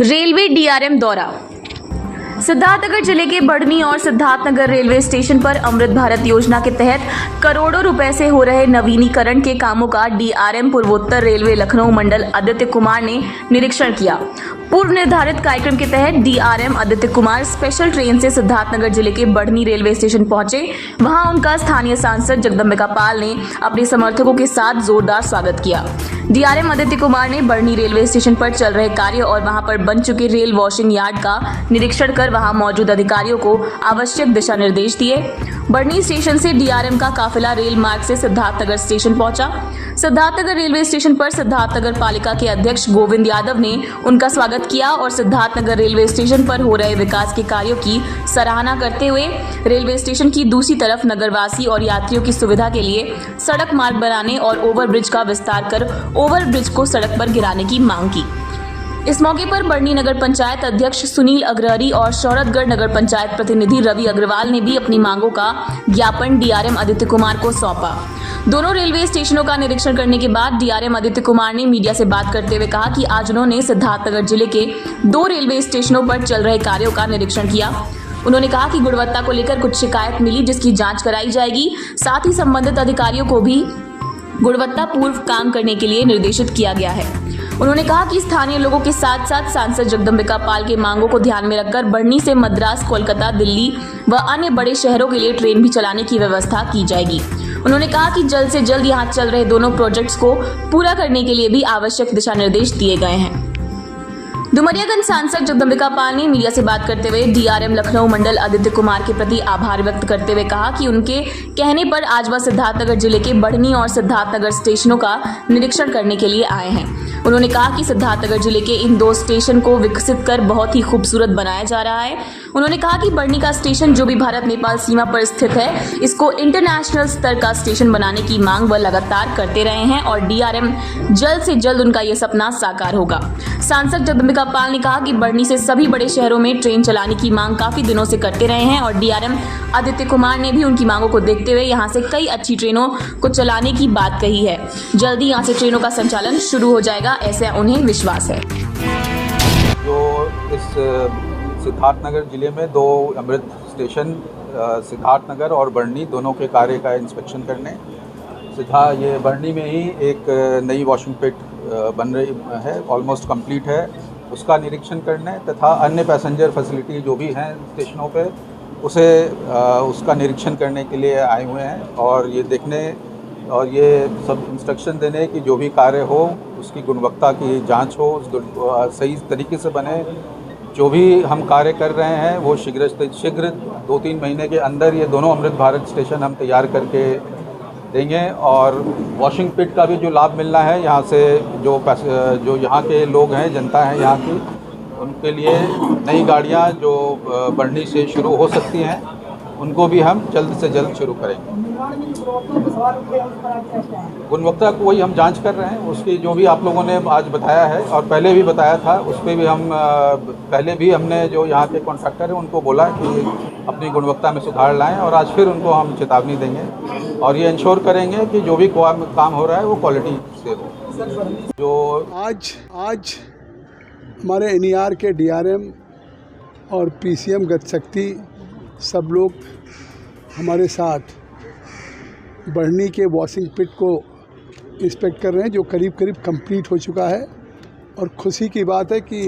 Railway DRM दौरा। सिद्धार्थनगर जिले के बढ़नी और सिद्धार्थनगर रेलवे स्टेशन पर अमृत भारत योजना के तहत करोड़ों रुपए से हो रहे नवीनीकरण के कामों का डीआरएम पूर्वोत्तर रेलवे लखनऊ मंडल आदित्य कुमार ने निरीक्षण किया। पूर्व निर्धारित कार्यक्रम के तहत DRM Aditya Kumar special train से सिद्धार्थनगर जिले के बढ़नी रेलवे स्टेशन पहुंचे। वहां उनका स्थानीय सांसद जगदम्बिका पाल ने अपने समर्थकों के साथ जोरदार स्वागत किया। डीआरएम आदित्य कुमार ने बढ़नी रेलवे स्टेशन पर चल रहे कार्य और वहां पर बन चुके रेल वॉशिंग यार्ड का निरीक्षण कर वहां मौजूद अधिकारियों को आवश्यक दिशा निर्देश दिए। बढ़नी स्टेशन से डीआरएम का काफिला रेल मार्ग से सिद्धार्थनगर स्टेशन पहुंचा। सिद्धार्थनगर रेलवे स्टेशन पर सिद्धार्थनगर पालिका के अध्यक्ष गोविंद यादव ने उनका स्वागत किया और सिद्धार्थनगर रेलवे स्टेशन पर हो रहे विकास के कार्यों की सराहना करते हुए रेलवे स्टेशन की दूसरी तरफ नगरवासी और यात्रियों की सुविधा के लिए सड़क मार्ग बनाने और ओवरब्रिज का विस्तार कर ओवरब्रिज को सड़क पर गिराने की मांग की। इस मौके पर बढ़नी नगर पंचायत अध्यक्ष सुनील अग्रहरी और शौहरतगढ़ नगर पंचायत प्रतिनिधि रवि अग्रवाल ने भी अपनी मांगों का ज्ञापन डीआरएम आदित्य कुमार को सौंपा। दोनों रेलवे स्टेशनों का निरीक्षण करने के बाद डीआरएम आदित्य कुमार ने मीडिया से बात करते हुए कहा कि आज उन्होंने सिद्धार्थनगर जिले के 2 रेलवे स्टेशनों पर चल रहे कार्यों का निरीक्षण किया। उन्होंने कहा कि गुणवत्ता को लेकर कुछ शिकायत मिली जिसकी जाँच कराई जाएगी। साथ ही संबंधित अधिकारियों को भी गुणवत्ता पूर्व काम करने के लिए निर्देशित किया गया है। उन्होंने कहा कि स्थानीय लोगों के साथ साथ सांसद जगदम्बिका पाल के मांगों को ध्यान में रखकर बढ़नी से मद्रास, कोलकाता, दिल्ली व अन्य बड़े शहरों के लिए ट्रेन भी चलाने की व्यवस्था की जाएगी। उन्होंने कहा कि जल्द से जल्द यहां चल रहे दोनों प्रोजेक्ट्स को पूरा करने के लिए भी आवश्यक दिशा निर्देश दिए गए हैं। डुमरियागंज सांसद जगदम्बिका पाल ने मीडिया से बात करते हुए डीआरएम लखनऊ मंडल आदित्य कुमार के प्रति आभार व्यक्त करते हुए कहा कि उनके कहने पर आज वह सिद्धार्थनगर जिले के बढ़नी और सिद्धार्थनगर स्टेशनों का निरीक्षण करने के लिए आए हैं। उन्होंने कहा कि सिद्धार्थनगर जिले के इन 2 स्टेशन को विकसित कर बहुत ही खूबसूरत बनाया जा रहा है। उन्होंने कहा कि बढ़नी का स्टेशन जो भी भारत नेपाल सीमा पर स्थित है, इसको इंटरनेशनल स्तर का स्टेशन बनाने की मांग वह लगातार करते रहे हैं और डीआरएम जल्द से जल्द उनका यह सपना साकार होगा। सांसद जगदम्बिका पाल ने कहा कि बढ़नी से सभी बड़े शहरों में ट्रेन चलाने की मांग काफी दिनों से करते रहे हैं और डीआरएम आदित्य कुमार ने भी उनकी मांगों को देखते हुए यहां से कई अच्छी ट्रेनों को चलाने की बात कही है। जल्दी यहां से ट्रेनों का संचालन शुरू हो जाएगा, ऐसा उन्हें विश्वास है। जो इस सिद्धार्थनगर जिले में 2 अमृत स्टेशन सिद्धार्थनगर और बढ़नी दोनों के कार्य का इंस्पेक्शन करने, ये बढ़नी में ही एक नई वॉशिंग पिट बन रही है, ऑलमोस्ट कंप्लीट है, उसका निरीक्षण करने तथा अन्य पैसेंजर फैसिलिटी जो भी हैं स्टेशनों पे उसका निरीक्षण करने के लिए आए हुए हैं और ये देखने और ये सब इंस्ट्रक्शन देने कि जो भी कार्य हो उसकी गुणवत्ता की जांच हो, सही तरीके से बने। जो भी हम कार्य कर रहे हैं वो शीघ्र 2-3 महीने के अंदर ये दोनों अमृत भारत स्टेशन हम तैयार करके देंगे और वॉशिंग पिट का भी जो लाभ मिलना है यहाँ से जो यहाँ के लोग हैं, जनता है यहाँ की, उनके लिए नई गाड़ियाँ जो बढ़नी से शुरू हो सकती हैं उनको भी हम जल्द से जल्द शुरू करेंगे। गुणवत्ता को वही हम जांच कर रहे हैं, उसकी जो भी आप लोगों ने आज बताया है और पहले भी बताया था, उस पर भी पहले भी हमने जो यहाँ के कॉन्ट्रैक्टर हैं उनको बोला कि अपनी गुणवत्ता में सुधार लाएं और आज फिर उनको हम चेतावनी देंगे और ये इंश्योर करेंगे कि जो भी काम हो रहा है वो क्वालिटी से हो। जो आज हमारे एनईआर के डीआरएम और पीसीएम गतिशक्ति सब लोग हमारे साथ बढ़नी के वॉशिंग पिट को इंस्पेक्ट कर रहे हैं जो करीब कंप्लीट हो चुका है और खुशी की बात है कि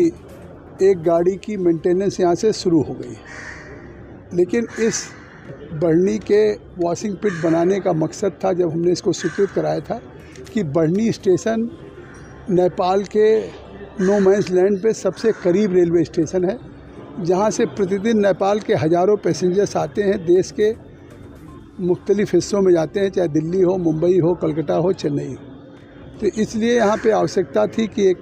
एक गाड़ी की मेंटेनेंस यहाँ से शुरू हो गई। लेकिन इस बढ़नी के वॉशिंग पिट बनाने का मकसद था, जब हमने इसको स्वीकृत कराया था, कि बढ़नी स्टेशन नेपाल के नो मैंस लैंड पे सबसे करीब रेलवे स्टेशन है, जहाँ से प्रतिदिन नेपाल के हज़ारों पैसेंजर्स आते हैं, देश के मुख्तलिफ़ हिस्सों में जाते हैं, चाहे दिल्ली हो, मुंबई हो, कलकत्ता हो, चेन्नई हो। तो इसलिए यहाँ पे आवश्यकता थी कि एक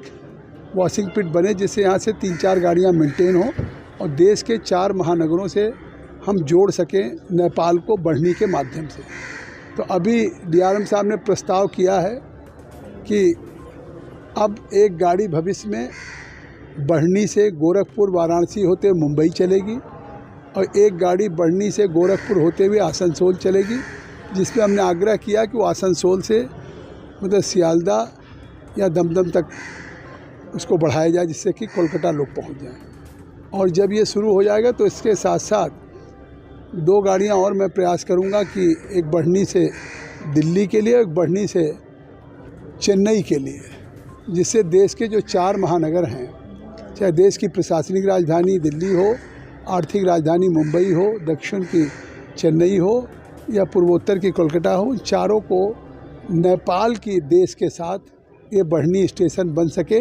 वॉशिंग पिट बने जिससे यहाँ से 3-4 गाड़ियाँ मेंटेन हो और देश के 4 महानगरों से हम जोड़ सकें नेपाल को बढ़नी के माध्यम से। तो अभी डीआरएम साहब ने प्रस्ताव किया है कि अब एक गाड़ी भविष्य में बढ़नी से गोरखपुर, वाराणसी होते मुंबई चलेगी और एक गाड़ी बढ़नी से गोरखपुर होते हुए आसनसोल चलेगी, जिसमें हमने आग्रह किया कि वो आसनसोल से मतलब सियालदा या दमदम तक उसको बढ़ाया जाए जिससे कि कोलकाता लोग पहुंच जाएं। और जब ये शुरू हो जाएगा तो इसके साथ साथ 2 गाड़ियां और मैं प्रयास करूंगा कि एक बढ़नी से दिल्ली के लिए, एक बढ़नी से चेन्नई के लिए, जिससे देश के जो 4 महानगर हैं, चाहे देश की प्रशासनिक राजधानी दिल्ली हो, आर्थिक राजधानी मुंबई हो, दक्षिण की चेन्नई हो या पूर्वोत्तर की कोलकाता हो, चारों को नेपाल की देश के साथ ये बढ़नी स्टेशन बन सके,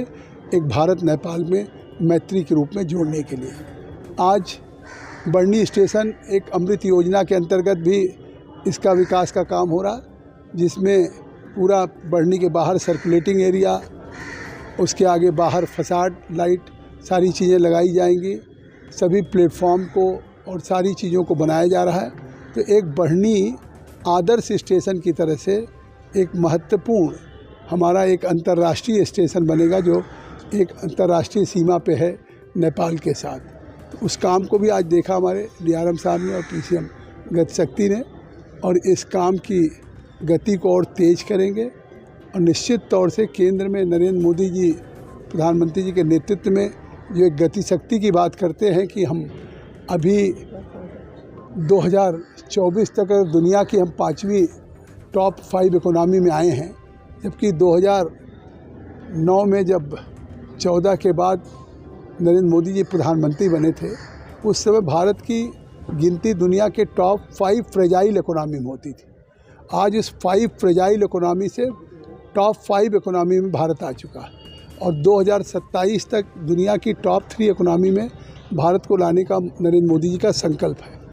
एक भारत नेपाल में मैत्री के रूप में जोड़ने के लिए। आज बढ़नी स्टेशन एक अमृत योजना के अंतर्गत भी इसका विकास का काम हो रहा, जिसमें पूरा बढ़नी के बाहर सर्कुलेटिंग एरिया, उसके आगे बाहर फसाड लाइट, सारी चीज़ें लगाई जाएंगी, सभी प्लेटफॉर्म को और सारी चीज़ों को बनाया जा रहा है। तो एक बढ़नी आदर्श स्टेशन की तरह से एक महत्वपूर्ण हमारा एक अंतर्राष्ट्रीय स्टेशन बनेगा, जो एक अंतर्राष्ट्रीय सीमा पे है नेपाल के साथ। तो उस काम को भी आज देखा हमारे डीआरएम साहब ने और पीसीएम गतिशक्ति ने, और इस काम की गति को और तेज़ करेंगे। और निश्चित तौर से केंद्र में नरेंद्र मोदी जी प्रधानमंत्री जी के नेतृत्व में जो एक गतिशक्ति की बात करते हैं कि हम अभी 2024 तक दुनिया की हम 5वीं टॉप 5 इकोनॉमी में आए हैं, जबकि 2009 में जब 14 के बाद नरेंद्र मोदी जी प्रधानमंत्री बने थे, उस समय भारत की गिनती दुनिया के टॉप 5 फ्रेजाइल इकोनॉमी में होती थी। आज इस 5 फ्रेजाइल इकोनॉमी से टॉप 5 इकोनॉमी में भारत आ चुका है, और 2027 तक दुनिया की टॉप 3 इकोनॉमी में भारत को लाने का नरेंद्र मोदी जी का संकल्प है।